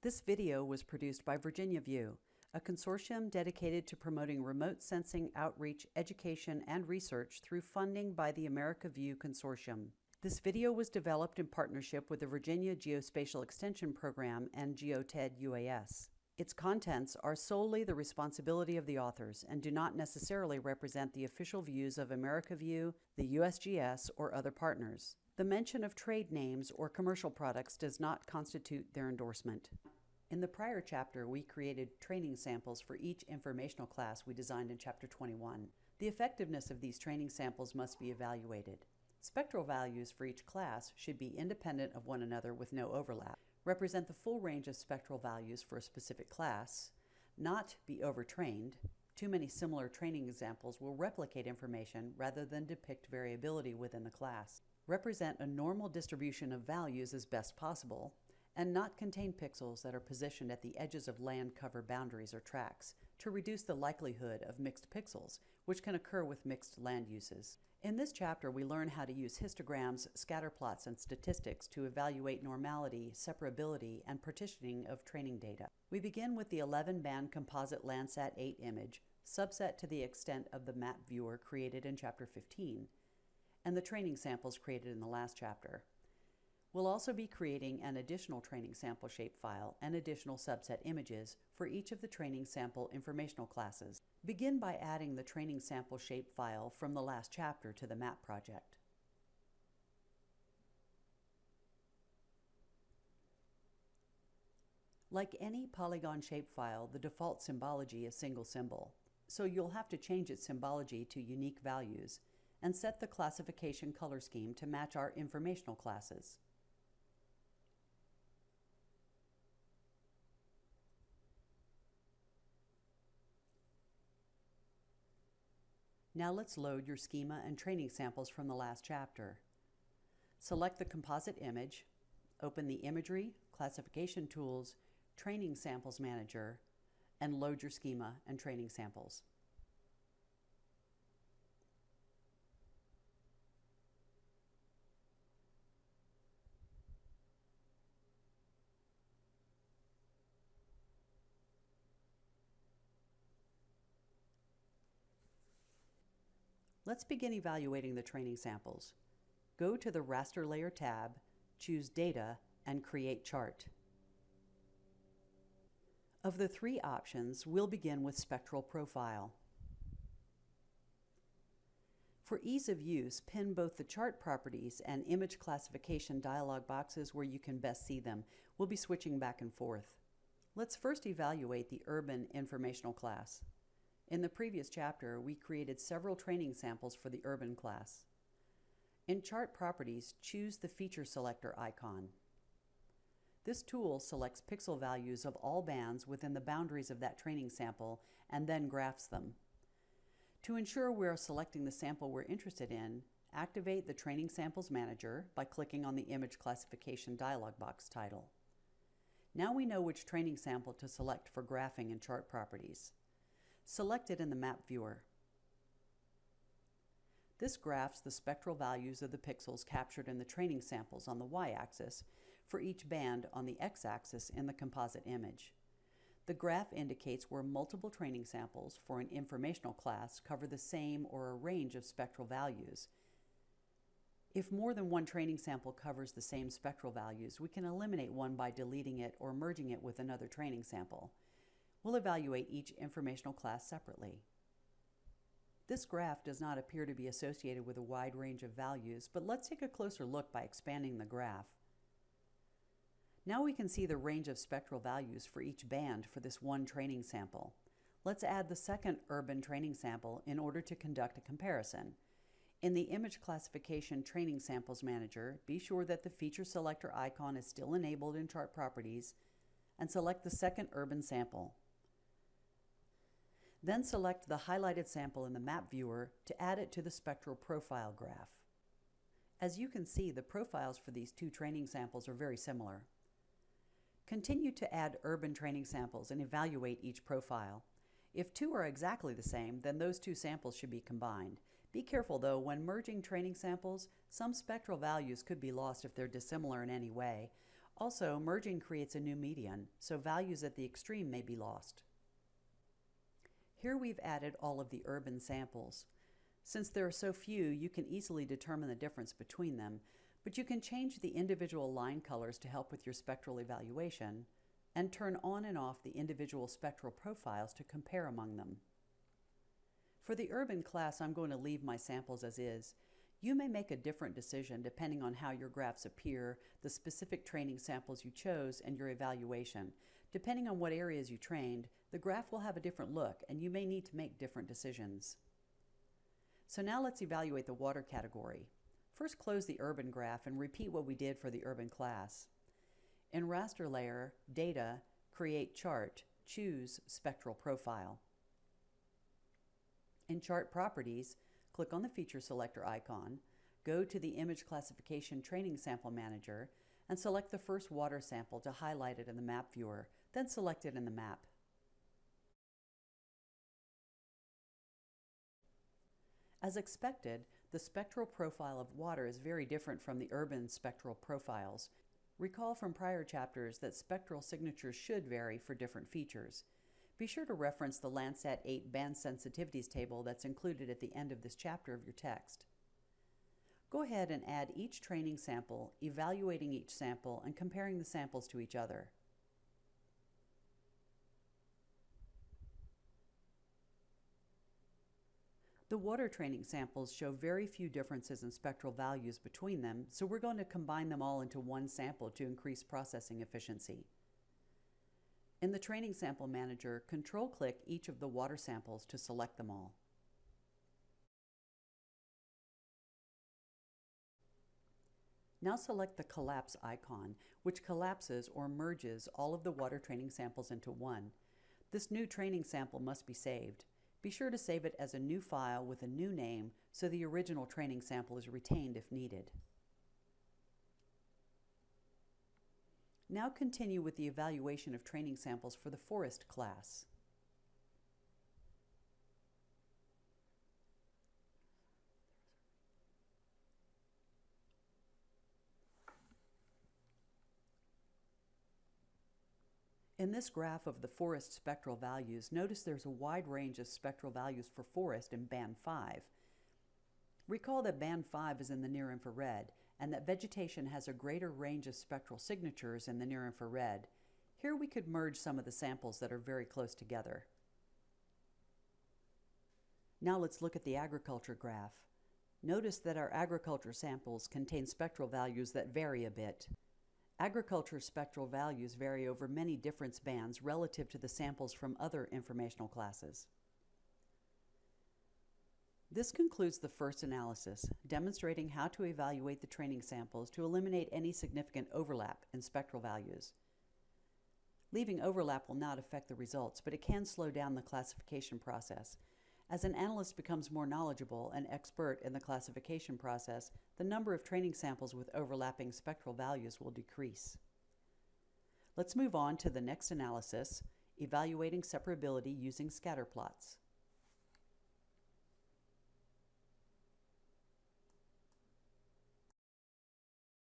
This video was produced by Virginia View, a consortium dedicated to promoting remote sensing outreach, education, and research through funding by the America View Consortium. This video was developed in partnership with the Virginia Geospatial Extension Program and GeoTED UAS. Its contents are solely the responsibility of the authors and do not necessarily represent the official views of America View, the USGS, or other partners. The mention of trade names or commercial products does not constitute their endorsement. In the prior chapter, we created training samples for each informational class we designed in Chapter 21. The effectiveness of these training samples must be evaluated. Spectral values for each class should be independent of one another with no overlap, represent the full range of spectral values for a specific class, not be overtrained. Too many similar training examples will replicate information rather than depict variability within the class, represent a normal distribution of values as best possible, and not contain pixels that are positioned at the edges of land cover boundaries or tracks to reduce the likelihood of mixed pixels, which can occur with mixed land uses. In this chapter, we learn how to use histograms, scatter plots, and statistics to evaluate normality, separability, and partitioning of training data. We begin with the 11-band composite Landsat 8 image, subset to the extent of the map viewer created in Chapter 15, and the training samples created in the last chapter. We'll also be creating an additional training sample shapefile and additional subset images for each of the training sample informational classes. Begin by adding the training sample shapefile from the last chapter to the map project. Like any polygon shapefile, the default symbology is single symbol, so you'll have to change its symbology to unique values and set the classification color scheme to match our informational classes. Now let's load your schema and training samples from the last chapter. Select the composite image, open the Imagery, Classification Tools, Training Samples Manager, and load your schema and training samples. Let's begin evaluating the training samples. Go to the Raster Layer tab, choose Data, and Create Chart. Of the three options, we'll begin with Spectral Profile. For ease of use, pin both the chart properties and image classification dialog boxes where you can best see them. We'll be switching back and forth. Let's first evaluate the Urban Informational class. In the previous chapter, we created several training samples for the Urban class. In Chart Properties, choose the Feature Selector icon. This tool selects pixel values of all bands within the boundaries of that training sample and then graphs them. To ensure we're selecting the sample we're interested in, activate the Training Samples Manager by clicking on the Image Classification dialog box title. Now we know which training sample to select for graphing in Chart Properties. Select it in the map viewer. This graphs the spectral values of the pixels captured in the training samples on the y-axis for each band on the x-axis in the composite image. The graph indicates where multiple training samples for an informational class cover the same or a range of spectral values. If more than one training sample covers the same spectral values, we can eliminate one by deleting it or merging it with another training sample. We'll evaluate each informational class separately. This graph does not appear to be associated with a wide range of values, but let's take a closer look by expanding the graph. Now we can see the range of spectral values for each band for this one training sample. Let's add the second urban training sample in order to conduct a comparison. In the Image Classification Training Samples Manager, be sure that the Feature Selector icon is still enabled in Chart Properties, and select the second urban sample. Then select the highlighted sample in the map viewer to add it to the spectral profile graph. As you can see, the profiles for these two training samples are very similar. Continue to add urban training samples and evaluate each profile. If two are exactly the same, then those two samples should be combined. Be careful though, when merging training samples, some spectral values could be lost if they're dissimilar in any way. Also, merging creates a new median, so values at the extreme may be lost. Here we've added all of the urban samples. Since there are so few, you can easily determine the difference between them, but you can change the individual line colors to help with your spectral evaluation, and turn on and off the individual spectral profiles to compare among them. For the urban class, I'm going to leave my samples as is. You may make a different decision depending on how your graphs appear, the specific training samples you chose, and your evaluation. Depending on what areas you trained, the graph will have a different look, and you may need to make different decisions. So now let's evaluate the water category. First, close the urban graph and repeat what we did for the urban class. In raster layer, data, create chart, choose spectral profile. In chart properties, click on the feature selector icon, go to the image classification training sample manager, and select the first water sample to highlight it in the map viewer, then select it in the map. As expected, the spectral profile of water is very different from the urban spectral profiles. Recall from prior chapters that spectral signatures should vary for different features. Be sure to reference the Landsat 8 band sensitivities table that's included at the end of this chapter of your text. Go ahead and add each training sample, evaluating each sample, and comparing the samples to each other. The water training samples show very few differences in spectral values between them, so we're going to combine them all into one sample to increase processing efficiency. In the Training Sample Manager, control-click each of the water samples to select them all. Now select the Collapse icon, which collapses or merges all of the water training samples into one. This new training sample must be saved. Be sure to save it as a new file with a new name so the original training sample is retained if needed. Now continue with the evaluation of training samples for the forest class. In this graph of the forest spectral values, notice there's a wide range of spectral values for forest in band 5. Recall that band 5 is in the near infrared, and that vegetation has a greater range of spectral signatures in the near infrared. Here we could merge some of the samples that are very close together. Now let's look at the agriculture graph. Notice that our agriculture samples contain spectral values that vary a bit. Agriculture spectral values vary over many difference bands relative to the samples from other informational classes. This concludes the first analysis, demonstrating how to evaluate the training samples to eliminate any significant overlap in spectral values. Leaving overlap will not affect the results, but it can slow down the classification process. As an analyst becomes more knowledgeable and expert in the classification process, the number of training samples with overlapping spectral values will decrease. Let's move on to the next analysis, evaluating separability using scatter plots.